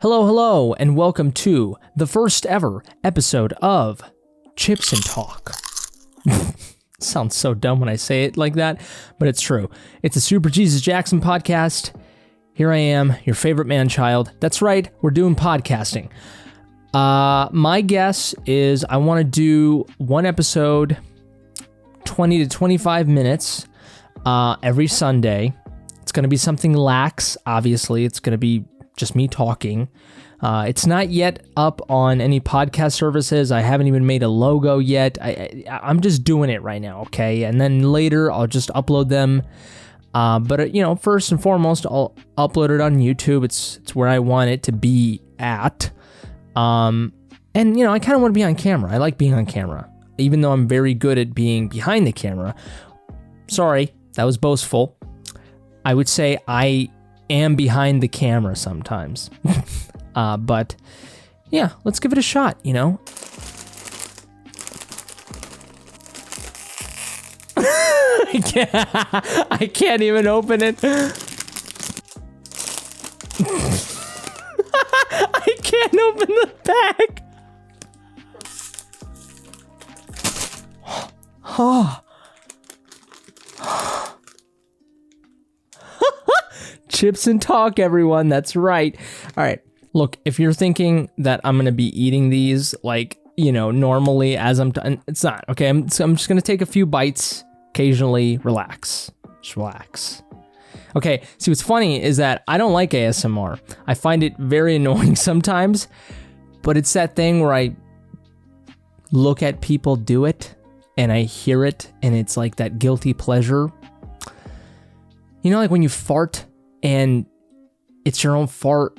Hello, hello, and welcome to the first ever episode of Chips and Talk. Sounds so dumb when I say it like that, but it's true. It's a SuperJesusJackson podcast. Here I am, your favorite man-child. That's right, we're doing podcasting. My guess is I want to do one episode, 20 to 25 minutes, every Sunday. It's going to be something lax, obviously. It's going to be just me talking. It's not yet up on any podcast services. I haven't even made a logo yet. I'm just doing it right now, okay? And then later, I'll just upload them. But first and foremost, I'll upload it on YouTube. It's where I want it to be at. And I kind of want to be on camera. I like being on camera, even though I'm very good at being behind the camera. Sorry, that was boastful. I would say I am behind the camera sometimes. But yeah, let's give it a shot, I can't even open it. I can't open the bag. Oh. Chips and Talk, everyone. That's right. All right. Look, if you're thinking that I'm going to be eating these normally as it's not. Okay, I'm just going to take a few bites, occasionally relax. Just relax. Okay, see what's funny is that I don't like ASMR. I find it very annoying sometimes, but it's that thing where I look at people do it and I hear it and it's like that guilty pleasure. Like when you fart and it's your own fart,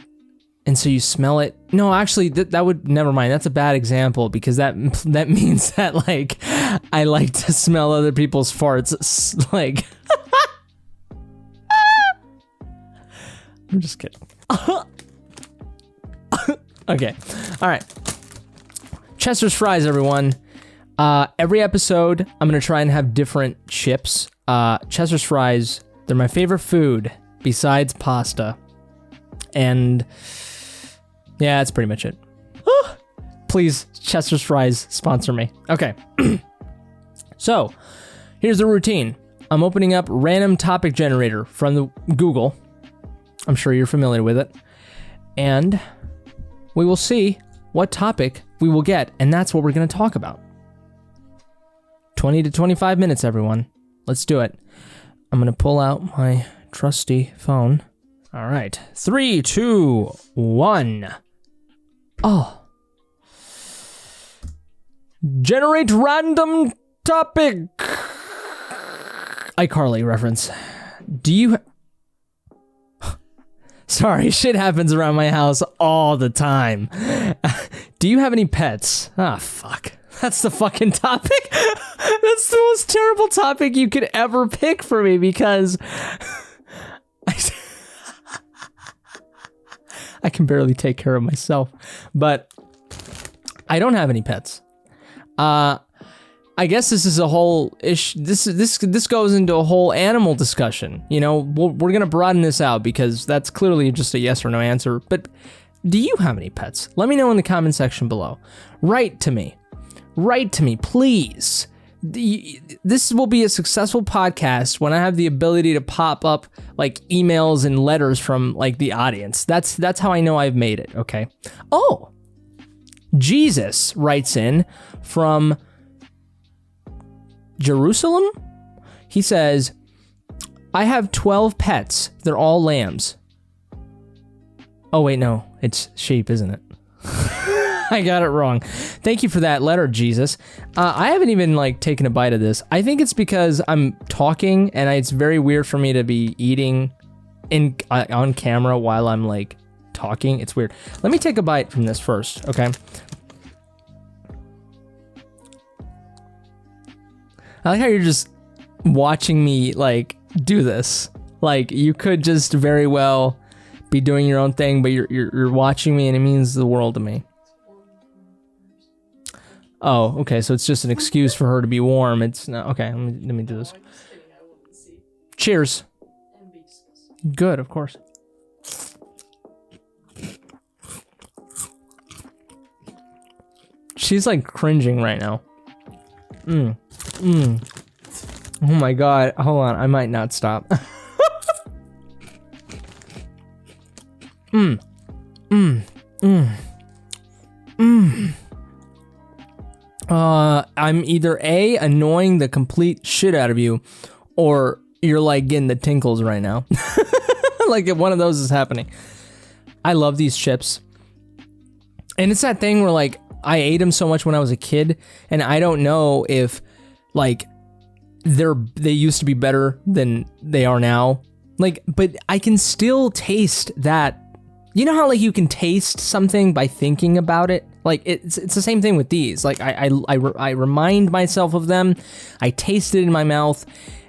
and so you smell it. No, actually, that would, never mind. That's a bad example because that means that I like to smell other people's farts. I'm just kidding. Okay, all right. Chester's fries, everyone. Every episode, I'm gonna try and have different chips. Chester's fries, they're my favorite food besides pasta. And yeah, that's pretty much it. Please, Chester's fries, sponsor me. Okay. So, here's the routine. I'm opening up random topic generator from the Google. I'm sure you're familiar with it. And we will see what topic we will get, and that's what we're going to talk about. 20 to 25 minutes, everyone. Let's do it. I'm going to pull out my trusty phone. All right. 3, 2, 1. Oh. Generate random topic. iCarly reference. Do you... Sorry, shit happens around my house all the time. Do you have any pets? Ah, fuck. That's the fucking topic. That's the most terrible topic you could ever pick for me because I can barely take care of myself, but I don't have any pets. I guess this is a whole this goes into a whole animal discussion. We're gonna broaden this out because that's clearly just a yes or no answer. But do you have any pets? Let me know in the comment section below. Write to me, please. This will be a successful podcast when I have the ability to pop up emails and letters from the audience. That's how I know I've made it. Okay. Oh, Jesus writes in from Jerusalem. He says, I have 12 pets. They're all lambs. Oh, wait, no. It's sheep, isn't it? I got it wrong. Thank you for that letter, Jesus. I haven't even taken a bite of this. I think it's because I'm talking and it's very weird for me to be eating on camera while I'm talking. It's weird. Let me take a bite from this first, okay? I like how you're just watching me do this. You could just very well be doing your own thing, but you're watching me and it means the world to me. Oh, okay, so it's just an excuse for her to be warm. It's not okay. Let me do this. Cheers. Good, of course. She's like cringing right now. Oh my god. Hold on. I might not stop. I'm either A, annoying the complete shit out of you, or you're like getting the tinkles right now. Like if one of those is happening. I love these chips. And it's that thing where like I ate them so much when I was a kid, and I don't know if like they used to be better than they are now. Like, but I can still taste that. You know how like you can taste something by thinking about it? Like it's the same thing with these. Like I remind myself of them, I taste it in my mouth,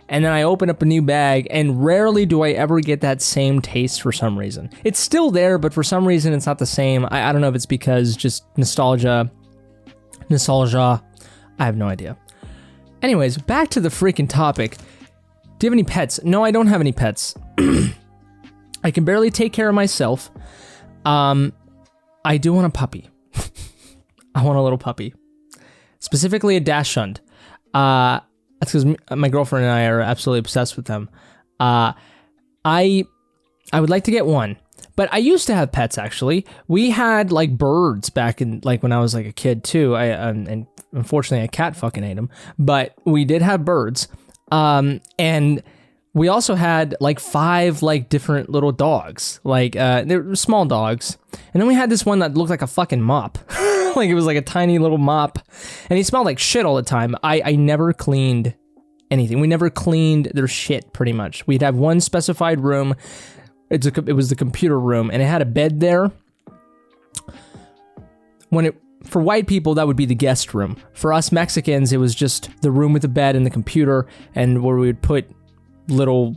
and then I open up a new bag, and rarely do I ever get that same taste for some reason. It's still there, but for some reason it's not the same. I don't know if it's because just nostalgia. I have no idea. Anyways, back to the freaking topic. Do you have any pets? No, I don't have any pets. I can barely take care of myself. I do want a puppy. I want a little puppy. Specifically a Dachshund. That's because my girlfriend and I are absolutely obsessed with them. I would like to get one. But I used to have pets, actually. We had, like, birds back in, like, when I was, like, a kid, too. And unfortunately, a cat fucking ate them. But we did have birds. And we also had, like, 5, like, different little dogs. Like, they were small dogs. And then we had this one that looked like a fucking mop. Like, it was like a tiny little mop. And he smelled like shit all the time. I never cleaned anything. We never cleaned their shit, pretty much. We'd have one specified room. It was the computer room, and it had a bed there. For white people, that would be the guest room. For us Mexicans, it was just the room with the bed and the computer, and where we would put the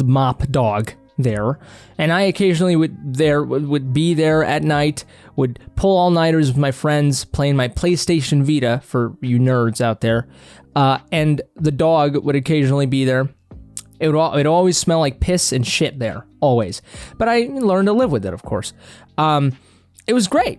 mop dog there. And I occasionally would be there at night, would pull all-nighters with my friends, playing my PlayStation Vita, for you nerds out there. And the dog would occasionally be there. It would always smell like piss and shit there, always. But I learned to live with it, of course. It was great.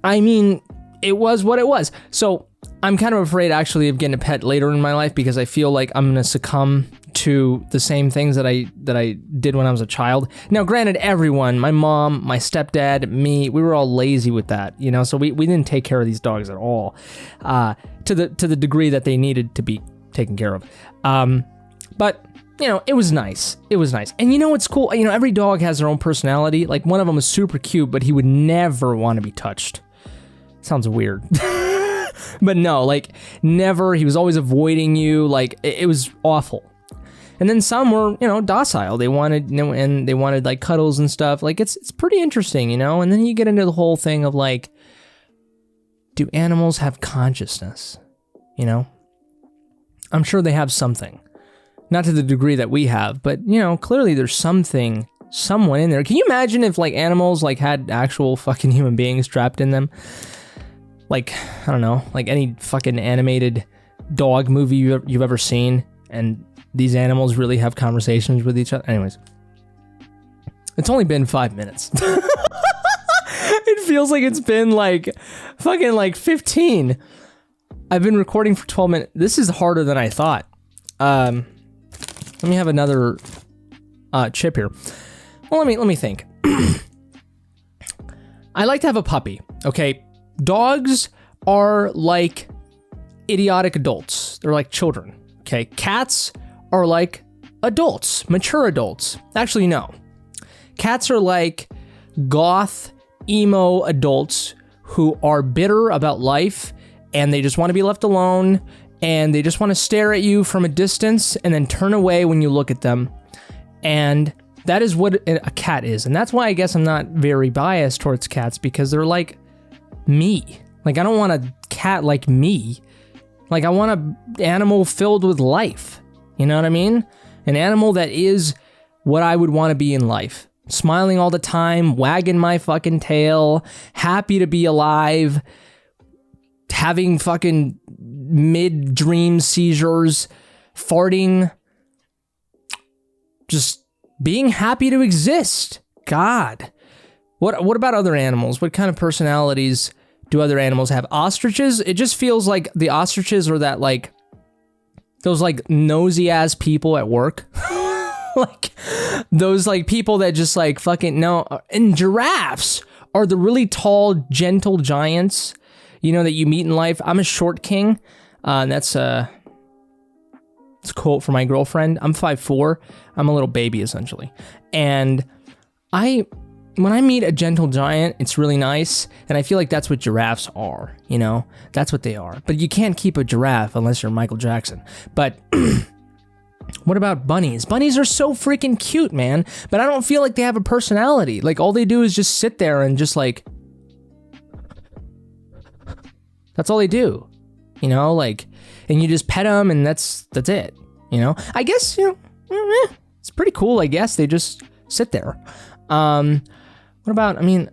I mean, it was what it was. So I'm kind of afraid, actually, of getting a pet later in my life, because I feel like I'm gonna succumb to the same things that I did when I was a child. Now, granted, everyone, my mom, my stepdad, me, we were all lazy with that, you know. So we didn't take care of these dogs at all, to the degree that they needed to be taken care of. But you know, it was nice. It was nice. And you know what's cool? You know, every dog has their own personality. Like, one of them was super cute, but he would never want to be touched. Sounds weird. But no, like, never. He was always avoiding you. Like, it was awful. And then some were, you know, docile. They wanted, you know, and they wanted, like, cuddles and stuff. Like, it's pretty interesting, you know? And then you get into the whole thing of, like, do animals have consciousness? You know? I'm sure they have something. Not to the degree that we have, but, you know, clearly there's someone in there. Can you imagine if, like, animals, like, had actual fucking human beings trapped in them? Like, I don't know, like any fucking animated dog movie you've ever seen, and these animals really have conversations with each other. Anyways, it's only been 5 minutes. It feels like it's been, like, fucking, like, 15. I've been recording for 12 minutes. This is harder than I thought. Let me have another chip here. Well, let me think. I like to have a puppy, okay? Dogs are like idiotic adults. They're like children, okay? Cats are like adults, mature adults. Actually, no. Cats are like goth, emo adults who are bitter about life, and they just want to be left alone, and they just want to stare at you from a distance and then turn away when you look at them. And that is what a cat is. And that's why I guess I'm not very biased towards cats, because they're like me. Like, I don't want a cat like me. Like, I want an animal filled with life. You know what I mean? An animal that is what I would want to be in life. Smiling all the time, wagging my fucking tail, happy to be alive, having fucking mid-dream seizures, farting, just being happy to exist. God. What about other animals? What kind of personalities do other animals have? Ostriches? It just feels like the ostriches are that like, those like nosy ass people at work. Like those like people that just like fucking no. And giraffes are the really tall, gentle giants, you know, that you meet in life. I'm a short king. That's a quote from my girlfriend. I'm 5'4". I'm a little baby essentially. And when I meet a gentle giant, it's really nice. And I feel like that's what giraffes are, you know? That's what they are. But you can't keep a giraffe unless you're Michael Jackson. But what about bunnies? Bunnies are so freaking cute, man. But I don't feel like they have a personality. Like, all they do is just sit there and just like... That's all they do. You know, like... And you just pet them and that's it. You know? I guess, you know... It's pretty cool, I guess. They just sit there. What about, I mean,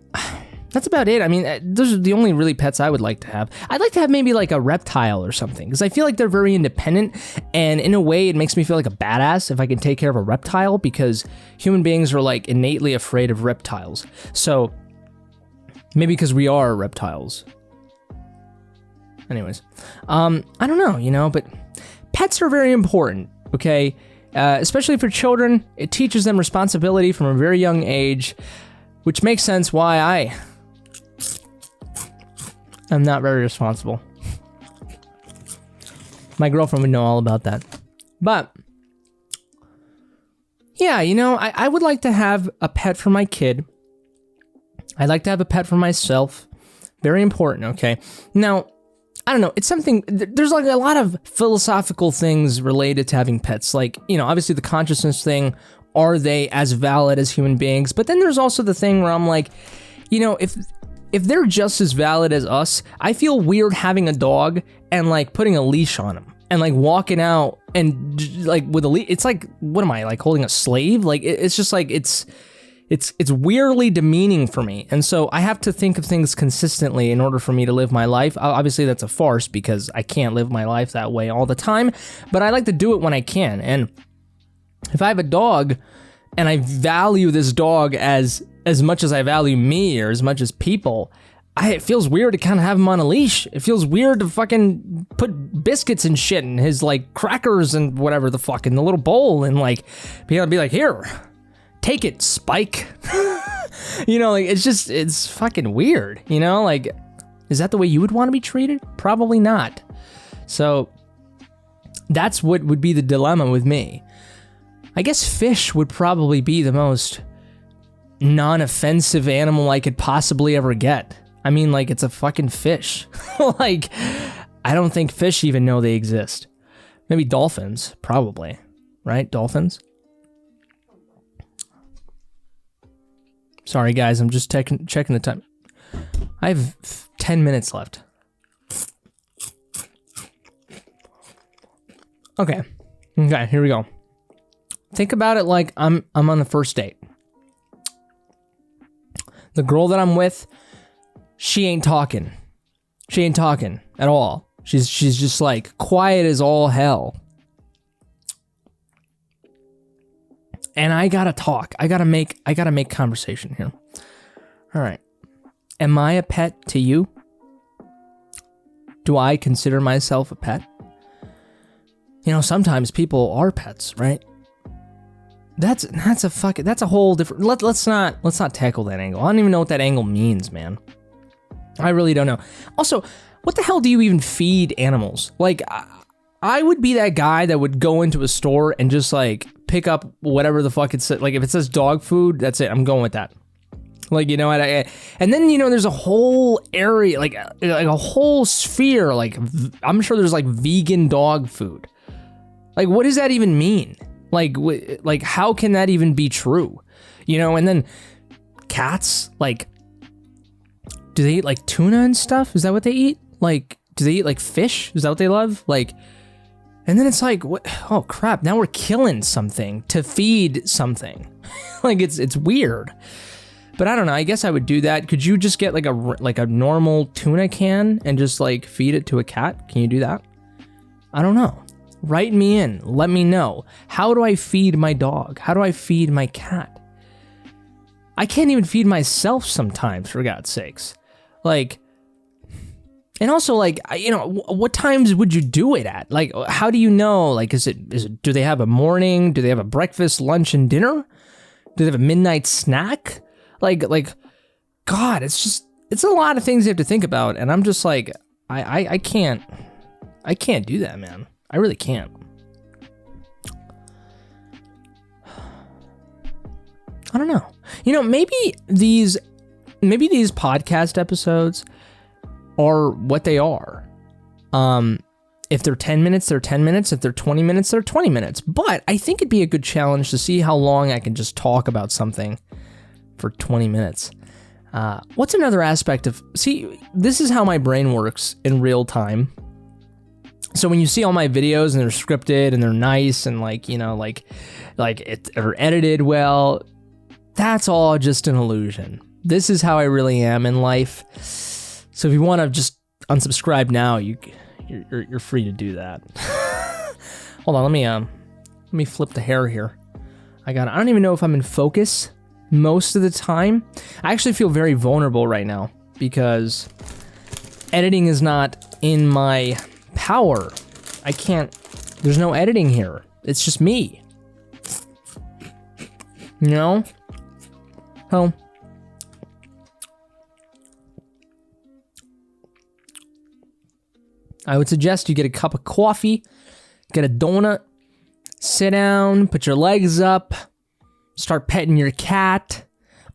that's about it. I mean, those are the only really pets I would like to have. I'd like to have maybe like a reptile or something, because I feel like they're very independent, and in a way it makes me feel like a badass if I can take care of a reptile, because human beings are like innately afraid of reptiles. So maybe because we are reptiles. Anyways, I don't know, you know, but pets are very important, okay? Especially for children, it teaches them responsibility from a very young age, which makes sense why I am not very responsible. My girlfriend would know all about that. But, yeah, you know, I would like to have a pet for my kid. I'd like to have a pet for myself. Very important, okay? Now, I don't know, it's something, there's like a lot of philosophical things related to having pets. Like, you know, obviously the consciousness thing, are they as valid as human beings? But then there's also the thing where I'm like, you know, if they're just as valid as us, I feel weird having a dog and like putting a leash on him and like walking out and like with a leash. It's like, what am I, like holding a slave? Like, it's just like, it's weirdly demeaning for me. And so I have to think of things consistently in order for me to live my life. Obviously that's a farce because I can't live my life that way all the time, but I like to do it when I can. And if I have a dog and I value this dog as much as I value me or as much as people, it feels weird to kind of have him on a leash. It feels weird to fucking put biscuits and shit in his like crackers and whatever the fuck in the little bowl and like be able to be like, here, take it, Spike. You know, like it's fucking weird, you know? Like, is that the way you would want to be treated? Probably not. So that's what would be the dilemma with me. I guess fish would probably be the most non-offensive animal I could possibly ever get. I mean, like, it's a fucking fish. Like, I don't think fish even know they exist. Maybe dolphins, probably. Right? Dolphins? Sorry, guys, I'm just checking the time. I have 10 minutes left. Okay, here we go. Think about it like I'm on the first date. The girl that I'm with, she ain't talking. She ain't talking at all. She's just like quiet as all hell. And I gotta talk. I gotta make conversation here. All right. Am I a pet to you? Do I consider myself a pet? You know, sometimes people are pets, right? That's a whole different. Let's not tackle that angle. I don't even know what that angle means, man. I really don't know. Also, what the hell do you even feed animals? Like, I would be that guy that would go into a store and just like pick up whatever the fuck it says. Like, if it says dog food, that's it. I'm going with that. Like, you know, and then, you know, there's a whole area, like a whole sphere. Like, I'm sure there's like vegan dog food. Like, what does that even mean? Like, how can that even be true? You know, and then cats, like, do they eat like tuna and stuff? Is that what they eat? Like, do they eat like fish? Is that what they love? Like, and then it's like, what? Oh crap, now we're killing something to feed something. Like, it's weird. But I don't know, I guess I would do that. Could you just get like a normal tuna can and just like feed it to a cat? Can you do that? I don't know. Write me in, let me know. How do I feed my dog? How do I feed my cat? I can't even feed myself sometimes, for God's sakes. Like, And also, like, you know, what times would you do it at? Like, how do you know? Like, do they have a morning? Do they have a breakfast, lunch, and dinner? Do they have a midnight snack? Like, God, it's a lot of things you have to think about. And I'm just like, I can't do that, man. I really can't. I don't know. You know, maybe these podcast episodes are what they are. If they're 10 minutes, they're 10 minutes. If they're 20 minutes, they're 20 minutes. But I think it'd be a good challenge to see how long I can just talk about something for 20 minutes. What's another aspect of... See, this is how my brain works in real time. So when you see all my videos and they're scripted and they're nice and like, you know, like they're edited well, that's all just an illusion. This is how I really am in life. So if you want to just unsubscribe now, you're free to do that. Hold on, let me flip the hair here. I don't even know if I'm in focus most of the time. I actually feel very vulnerable right now because editing is not in my power. I can't, there's no editing here. It's just me. You know? So, I would suggest you get a cup of coffee, get a donut, sit down, put your legs up, start petting your cat.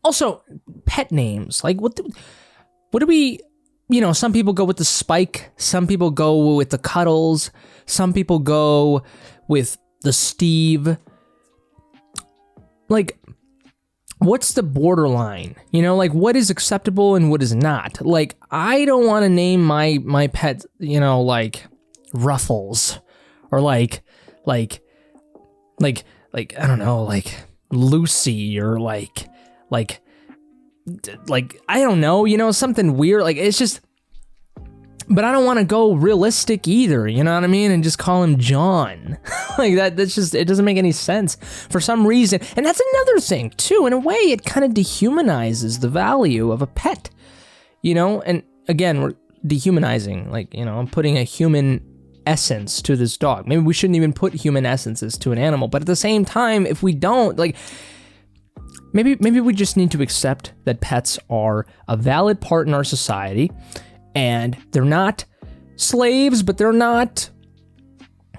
Also, pet names. Like, what do we, you know, some people go with the Spike, some people go with the Cuddles, some people go with the Steve. Like, what's the borderline? You know, like, what is acceptable and what is not? Like, I don't want to name my pet, you know, like Ruffles or like I don't know, like Lucy or like I don't know, you know, something weird. Like, it's just, but I don't want to go realistic either, you know what I mean? And just call him John. Like that's just, it doesn't make any sense for some reason. And that's another thing too. In a way, it kind of dehumanizes the value of a pet, you know? And again, we're dehumanizing, like, you know, I'm putting a human essence to this dog. Maybe we shouldn't even put human essences to an animal, but at the same time, if we don't, like, maybe we just need to accept that pets are a valid part in our society. And they're not slaves, but they're not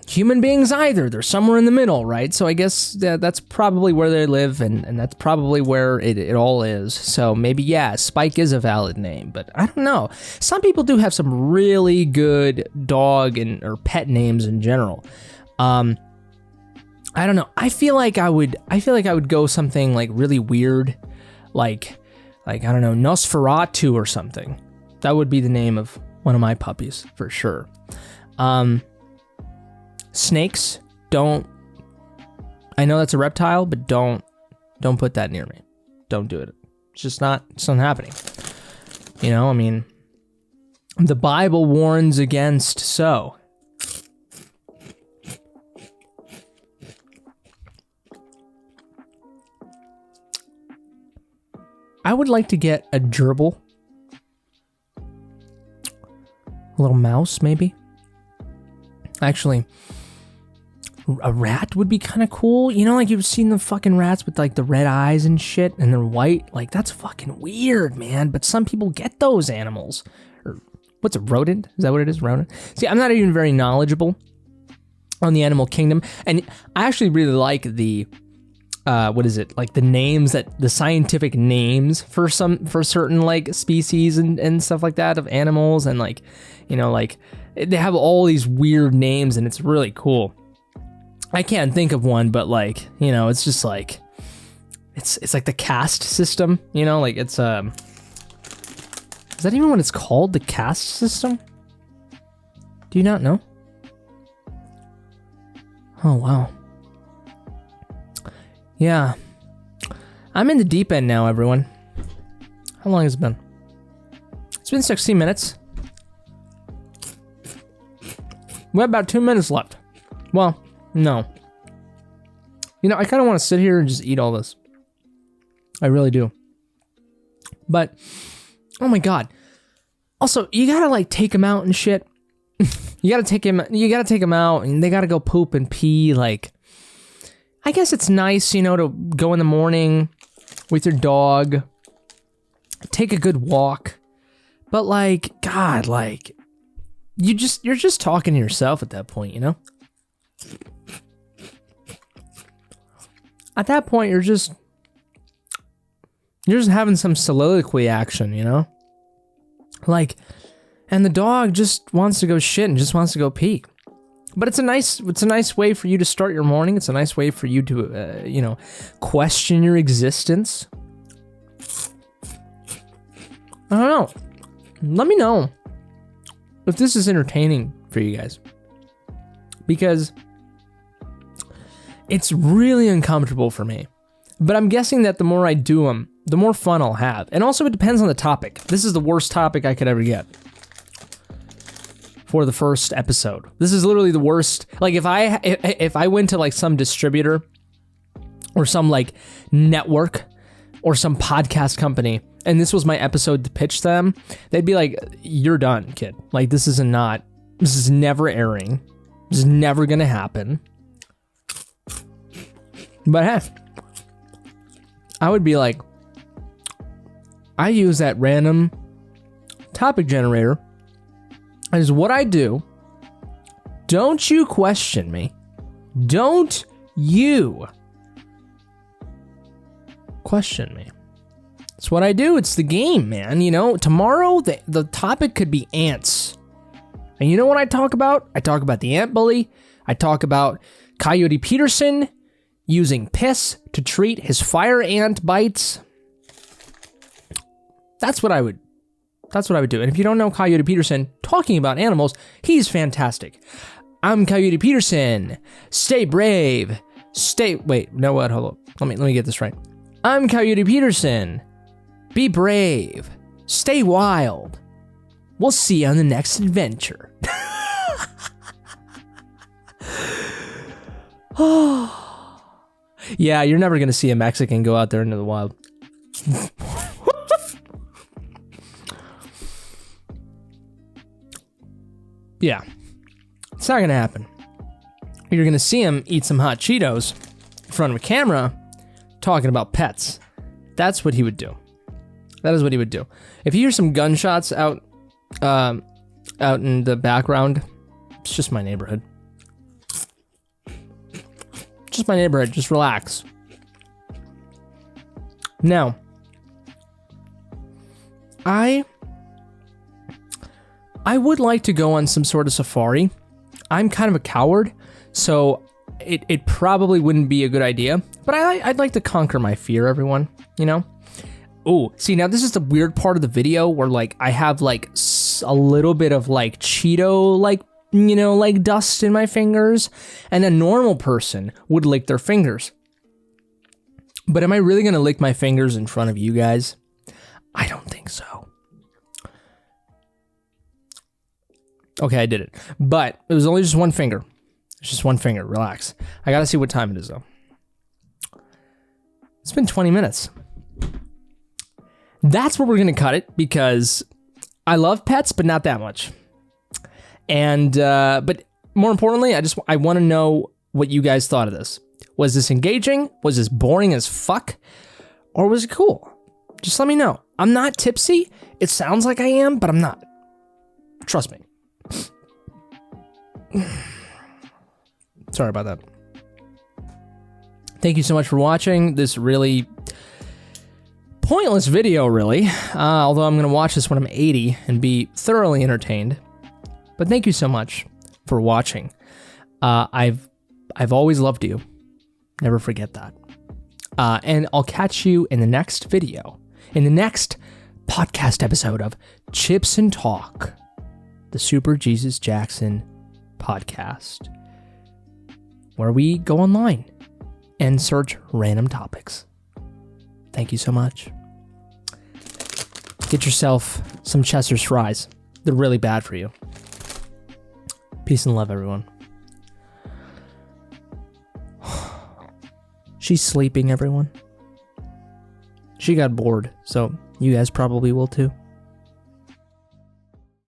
human beings either. They're somewhere in the middle, right? So I guess that's probably where they live, and that's probably where it all is. So maybe, yeah, Spike is a valid name, but I don't know. Some people do have some really good dog or pet names in general. I don't know. I feel like I would go something like really weird, like I don't know, Nosferatu or something. That would be the name of one of my puppies, for sure. Snakes, don't... I know that's a reptile, but don't put that near me. Don't do it. It's not happening. You know, I mean, the Bible warns against so. I would like to get a gerbil. A little mouse, maybe. Actually, a rat would be kind of cool. You know, like you've seen the fucking rats with like the red eyes and shit, and they're white. Like, that's fucking weird, man. But some people get those animals. Or what's a rodent? Is that what it is? Rodent? See, I'm not even very knowledgeable on the animal kingdom, and I actually really like the what is it, like the names, that the scientific names for certain like species and stuff like that of animals, and like, you know, like they have all these weird names and it's really cool. I can't think of one, but like, you know, it's just like it's like the caste system, you know, like it's is that even what it's called, the caste system? Do you not know? Oh wow. Yeah, I'm in the deep end now, everyone. How long has it been? It's been 16 minutes. We have about 2 minutes left. Well, no. You know, I kind of want to sit here and just eat all this. I really do. But, oh my God. Also, you gotta like take him out and shit. You gotta take him out and they gotta go poop and pee. Like, I guess it's nice, you know, to go in the morning with your dog, take a good walk. But like, God, like, you're just talking to yourself at that point, you know? At that point, you're just having some soliloquy action, you know? Like, and the dog just wants to go shit and just wants to go pee. But it's a nice way for you to start your morning. It's a nice way for you to, you know, question your existence. I don't know. Let me know if this is entertaining for you guys. Because it's really uncomfortable for me. But I'm guessing that the more I do them, the more fun I'll have. And also it depends on the topic. This is the worst topic I could ever get for the first episode. This is literally the worst. Like if I went to like some distributor or some like network or some podcast company and this was my episode to pitch them, they'd be like, you're done, kid. Like this is never airing. This is never gonna happen. But hey, I would be like, I use that random topic generator as what I do. Don't you question me. Don't you question me. It's what I do. It's the game, man. You know, tomorrow the topic could be ants. And you know what I talk about? I talk about the ant bully. I talk about Coyote Peterson using piss to treat his fire ant bites. That's what I would do. And if you don't know Coyote Peterson talking about animals, he's fantastic. I'm Coyote Peterson. Stay brave. Hold up. Let me get this right. I'm Coyote Peterson. Be brave. Stay wild. We'll see you on the next adventure. Yeah, you're never gonna see a Mexican go out there into the wild. Yeah, it's not gonna happen. You're gonna see him eat some hot Cheetos in front of a camera talking about pets. That's what he would do. That is what he would do. If you hear some gunshots out in the background, it's just my neighborhood. Just my neighborhood. Just relax. Now, I would like to go on some sort of safari. I'm kind of a coward, so it probably wouldn't be a good idea. But I'd like to conquer my fear, everyone. You know? Oh, see, now this is the weird part of the video where like I have like a little bit of like Cheeto, like, you know, like dust in my fingers, and a normal person would lick their fingers. But am I really gonna lick my fingers in front of you guys? I don't think so. Okay, I did it. But it was only just one finger. It's just one finger, relax. I gotta see what time it is though. It's been 20 minutes. That's where we're gonna cut it because I love pets, but not that much. And, but more importantly, I want to know what you guys thought of this. Was this engaging? Was this boring as fuck? Or was it cool? Just let me know. I'm not tipsy. It sounds like I am, but I'm not. Trust me. Sorry about that. Thank you so much for watching this really pointless video, really. Although I'm going to watch this when I'm 80 and be thoroughly entertained. But thank you so much for watching. I've always loved you. Never forget that. And I'll catch you in the next video, in the next podcast episode of Chips and Talk, the Super Jesus Jackson podcast, where we go online and search random topics. Thank you so much. Get yourself some Chester's fries. They're really bad for you. Peace and love, everyone. She's sleeping, everyone. She got bored, so you guys probably will too.